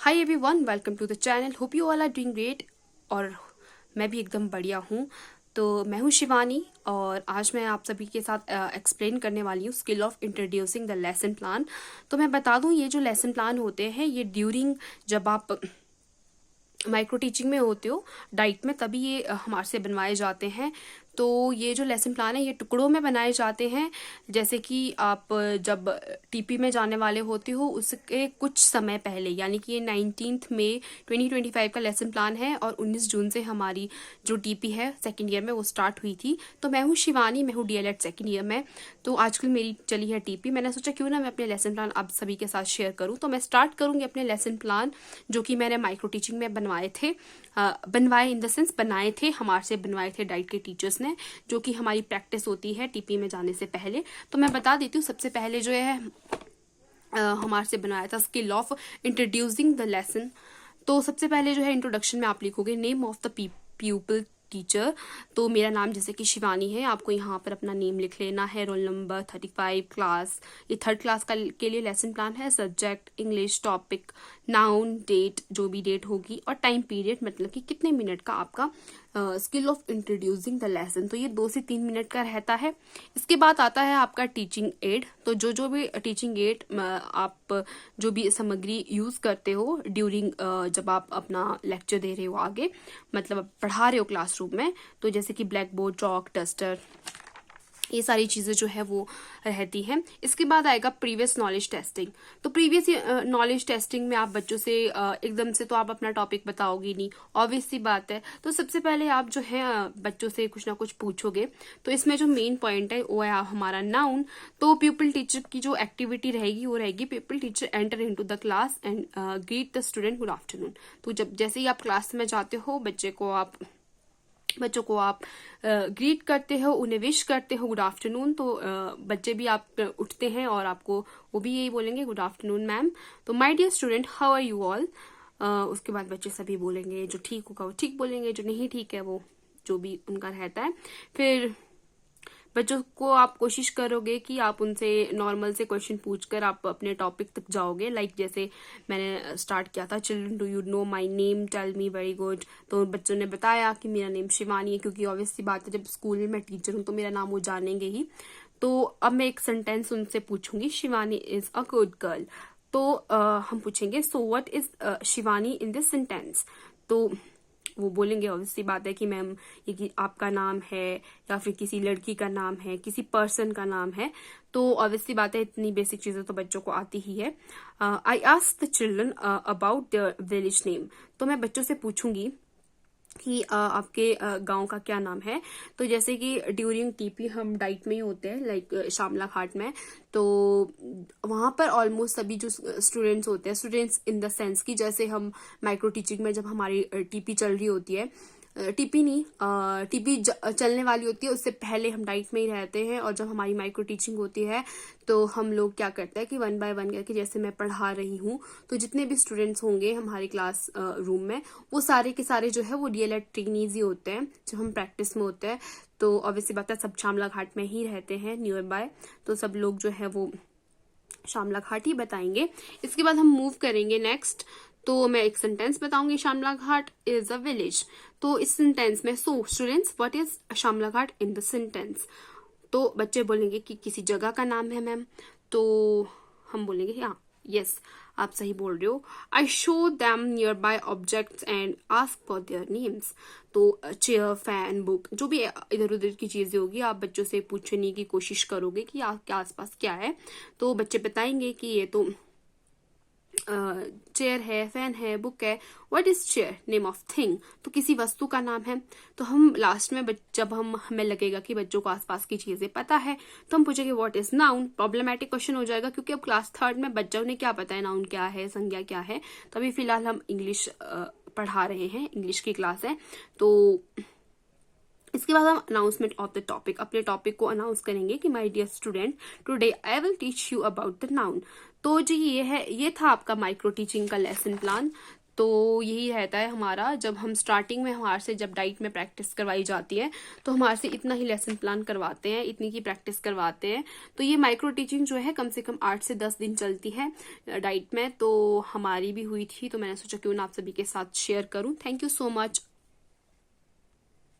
Hi everyone, welcome to the channel. Hope you all are doing great. और मैं भी एकदम बढ़िया हूँ। तो मैं हूँ शिवानी और आज मैं आप सभी के साथ एक्सप्लेन करने वाली हूँ skill of introducing the lesson plan. तो मैं बता दूँ, ये जो लेसन प्लान होते हैं ये ड्यूरिंग जब आप माइक्रो टीचिंग में होते हो डाइट में, तभी ये हमारे से बनवाए जाते हैं। तो ये जो लेसन प्लान है ये टुकड़ों में बनाए जाते हैं। जैसे कि आप जब टीपी में जाने वाले होते हो उसके कुछ समय पहले, यानी कि ये 19 मई 2025 का लेसन प्लान है और 19 जून से हमारी जो टीपी है सेकेंड ईयर में वो स्टार्ट हुई थी। तो मैं हूँ शिवानी, मैं हूँ डीएलएड सेकेंड ईयर में। तो आजकल मेरी चली है टीपी। मैंने सोचा क्यों ना मैं अपने लेसन प्लान आप सभी के साथ शेयर करूँ। तो मैं स्टार्ट करूँगी अपने लेसन प्लान जो कि मैंने माइक्रो टीचिंग में बनवाए थे। बनवाए इन द सेंस बनाए थे, हमारे से बनवाए थे डाइट के टीचर्स ने, जो कि हमारी प्रैक्टिस होती है टीपी में जाने से पहले। तो मैं बता देती हूँ, सबसे पहले जो है हमारे से बनाया था skill of introducing the lesson. तो सबसे पहले जो है इंट्रोडक्शन में आप लिखोगे name of the people teacher. तो मेरा नाम जैसे कि शिवानी है, आपको यहाँ पर अपना नेम लिख लेना है, रोल नंबर 35, क्लास, ये थर्ड क्लास का के लिए लेसन प्लान है, subject English, topic, noun, date जो भी डेट होगी, और टाइम पीरियड मतलब कि कितने मिनट का आपका skill of introducing the lesson. तो ये 2 से 3 मिनट का रहता है। इसके बाद आता है आपका टीचिंग एड। तो जो भी टीचिंग एड आप जो भी सामग्री यूज करते हो ड्यूरिंग जब आप अपना लेक्चर दे रहे हो आगे, मतलब पढ़ा रहे हो क्लासरूम में, तो जैसे कि ब्लैक बोर्ड, चॉक, डस्टर, ये सारी चीजें जो है वो रहती हैं। इसके बाद आएगा प्रीवियस नॉलेज टेस्टिंग। तो प्रीवियस नॉलेज टेस्टिंग में आप बच्चों से एकदम से तो आप अपना टॉपिक बताओगे नहीं, ऑब्वियस सी बात है। तो सबसे पहले आप जो है बच्चों से कुछ ना कुछ पूछोगे। तो इसमें जो मेन पॉइंट है वो है हमारा नाउन। तो पीपल टीचर की जो एक्टिविटी रहेगी वो रहेगी people teacher enter into the class and greet the student good afternoon. तो जब जैसे ही आप क्लास में जाते हो बच्चों को आप ग्रीट करते हो, उन्हें विश करते हो गुड आफ्टरनून। तो बच्चे भी आप उठते हैं और आपको वो भी यही बोलेंगे गुड आफ्टरनून मैम। तो my dear student how are you all. उसके बाद बच्चे सभी बोलेंगे, जो ठीक होगा वो ठीक बोलेंगे, जो नहीं ठीक है वो जो भी उनका रहता है। फिर बच्चों को आप कोशिश करोगे कि आप उनसे नॉर्मल से क्वेश्चन पूछकर आप अपने टॉपिक तक जाओगे। लाइक जैसे मैंने स्टार्ट किया था, children do you know my name, tell me, very good. तो बच्चों ने बताया कि मेरा नेम शिवानी है, क्योंकि ऑब्वियस सी बात है जब स्कूल में मैं टीचर हूँ तो मेरा नाम वो जानेंगे ही। तो अब मैं एक सेंटेंस उनसे पूछूंगी, Shivani is a good girl. तो हम पूछेंगे so what is Shivani in this sentence. तो वो बोलेंगे ऑब्वियस सी बात है कि मैम ये कि आपका नाम है या फिर किसी लड़की का नाम है, किसी पर्सन का नाम है। तो ऑब्वियस सी बात है, इतनी बेसिक चीजें तो बच्चों को आती ही है। I ask the children about the village name. तो मैं बच्चों से पूछूंगी कि आपके गांव का क्या नाम है। तो जैसे कि ड्यूरिंग टीपी हम डाइट में ही होते हैं, लाइक शामला घाट में। तो वहां पर ऑलमोस्ट सभी जो स्टूडेंट्स होते हैं, स्टूडेंट्स इन द सेंस की जैसे हम माइक्रो टीचिंग में जब हमारी टीपी चल रही होती है, टीपी नहीं, टीपी चलने वाली होती है उससे पहले हम डाइट में ही रहते हैं। और जब हमारी माइक्रो टीचिंग होती है तो हम लोग क्या करते हैं कि 1 बाय 1 करके, जैसे मैं पढ़ा रही हूँ तो जितने भी स्टूडेंट्स होंगे हमारी क्लास रूम में वो सारे के सारे जो है वो डीएलएड ट्रेनीज ही होते हैं जब हम प्रैक्टिस में होते हैं। तो ऑब्वियसली बात है सब शामला घाट में ही रहते हैं नियर बाय। तो सब लोग जो है वो शामला घाट ही बताएंगे। इसके बाद हम मूव करेंगे नेक्स्ट। तो मैं एक सेंटेंस बताऊंगी, शामला घाट इज अ विलेज। तो इस सेंटेंस में so students what is Shamla Ghat in the sentence. तो बच्चे बोलेंगे कि किसी जगह का नाम है मैम। तो हम बोलेंगे हाँ यस आप सही बोल रहे हो। I show them near by objects and ask for their names. तो चेयर, फैन, बुक, जो भी इधर उधर की चीजें होगी आप बच्चों से पूछने की कोशिश करोगे कि आपके आसपास क्या है। तो बच्चे बताएंगे कि ये तो चेयर है, फैन है, बुक है। What is chair, name of thing. तो किसी वस्तु का नाम है। तो हम लास्ट में जब हमें लगेगा कि बच्चों को आसपास की चीजें पता है तो हम पूछेंगे what is noun. Problematic question हो जाएगा क्योंकि अब क्लास 3rd में बच्चों ने क्या पता है नाउन क्या है, संज्ञा क्या है। तो अभी फिलहाल हम इंग्लिश पढ़ा रहे हैं, इंग्लिश की क्लास है। तो इसके बाद हम अनाउंसमेंट ऑफ द टॉपिक, अपने टॉपिक को अनाउंस करेंगे कि my dear student today I will teach you about the noun. तो जी ये था आपका माइक्रो टीचिंग का लेसन प्लान। तो यही रहता है हमारा, जब हम स्टार्टिंग में हमारे से जब डाइट में प्रैक्टिस करवाई जाती है तो हमारे से इतना ही लेसन प्लान करवाते हैं, इतनी की प्रैक्टिस करवाते हैं। तो ये माइक्रो टीचिंग जो है कम से कम 8 से 10 दिन चलती है डाइट में। तो हमारी भी हुई थी, तो मैंने सोचा क्यों ना आप सभी के साथ शेयर करूं। Thank you so much.